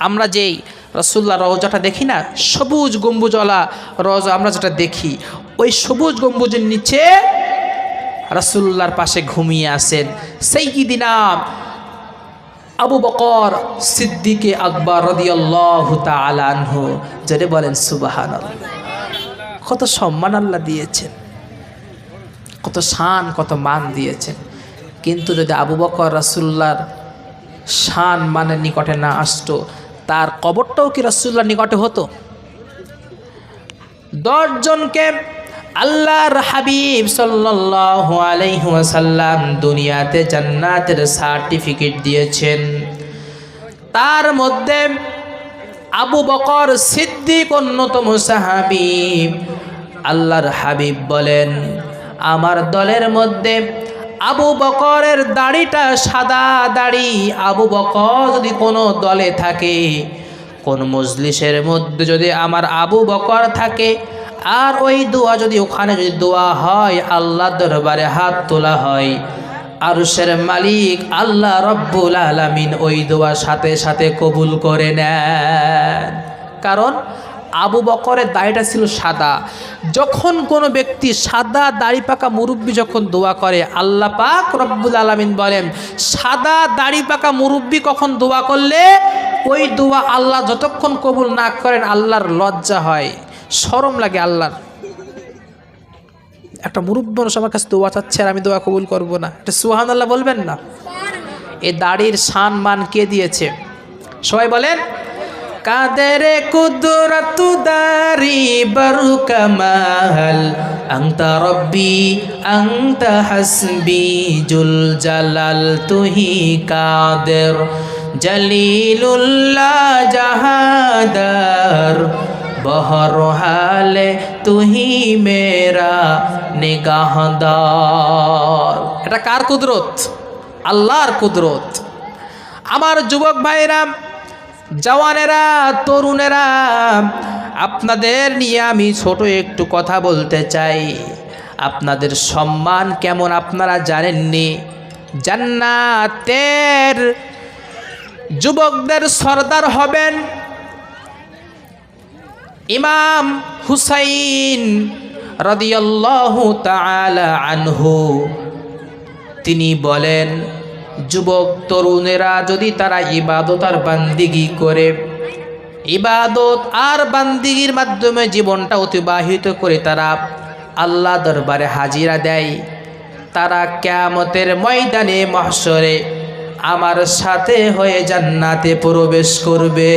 আমরা যেই রাসূলুল্লাহ রওজাটা দেখি না, সবুজ গম্বুজওয়ালা রওজা আমরা যেটা দেখি, ওই সবুজ গম্বুজের নিচে রাসূলুল্লাহর পাশে ঘুমিয়ে আছেন সাইয়্যিদিনা আবু বকর সিদ্দিকে আকবর রাদিয়াল্লাহু তাআলা আনহু। যারা বলেন সুবহানাল্লাহ। কত সম্মান আল্লাহ দিয়েছেন, কত শান, কত মান দিয়েছেন। কিন্তু যদি আবু বকর রাসূলুল্লাহর শান মানের নিকটে না আসতো, তার কবরটাও কি রাসূলুল্লাহর নিকটে হতো? 10 জনকে আল্লাহর হাবিব সাল্লাল্লাহু আলাইহি ওয়াসাল্লাম দুনিয়াতে জান্নাতের সার্টিফিকেট দিয়েছেন। তার মধ্যে আবু বকর সিদ্দিক অন্যতম সাহাবী। আল্লাহর হাবিব বলেন, আমার দলের মধ্যে আবু বকরের দাড়িটা সাদা দাড়ি, আবু বকর যদি কোনো দলে থাকে, কোন মজলিসের মধ্যে যদি আমার আবু বকর থাকে, আর ওই দোয়া যদি ওখানে যদি দোয়া হয়, আল্লাহর দরবারে হাত তোলা হয়, আরশের মালিক আল্লাহ রব্বুল আলামিন ওই দোয়া সাথে সাথে কবুল করে নেন। কারণ আবু বকরের দাড়িটা ছিল সাদা। যখন কোনো ব্যক্তি সাদা দাড়ি পাকা মুরব্বী যখন দোয়া করে, আল্লাহ পাক রব্বুল আলামিন বলেন, সাদা দাড়ি পাকা মুরব্বী কখন দোয়া করলে ওই দোয়া আল্লাহ যতক্ষণ কবুল না করেন, আল্লাহর লজ্জা হয়, শরম লাগে আল্লাহর। একটা মুরব্বী মানুষ আমার কাছে দোয়া চাচ্ছে আর আমি দোয়া কবুল করব না, এটা সুবহানাল্লাহ বলবেন না? এই দাড়ির শান মান কে দিয়েছে? সবাই বলেন, কাদের কুদরত দারি বরু কামাল, আনতা রব্বি আনতা হাসবি জুল জালাল, তুহি কাদের জলিলুল্লাহ জাহাদার, বহর হালে তুহি মেরা নিগাহদার। এটা কার কুদরত? আল্লাহর কুদরত। আমার যুবক ভাইরা, জওয়ানেরা, তরুণেরা, আপনাদের নিয়ে আমি ছোট একটু কথা বলতে চাই। আপনাদের সম্মান কেমন আপনারা জানেননি? জান্নাতের যুবকদের সরদার হবেন ইমাম হুসাইন রাদিয়াল্লাহু তাআলা আনহু। তিনি বলেন, যুবক তরুণেরা যদি তারা ইবাদত আর বান্দিগি করে, ইবাদত আর বান্দিগির মাধ্যমে জীবনটা অতিবাহিত করে তারা আল্লাহ দরবারে হাজিরা দেয়, তারা কিয়ামতের ময়দানে মাহশরে আমার সাথে হয়ে জান্নাতে প্রবেশ করবে।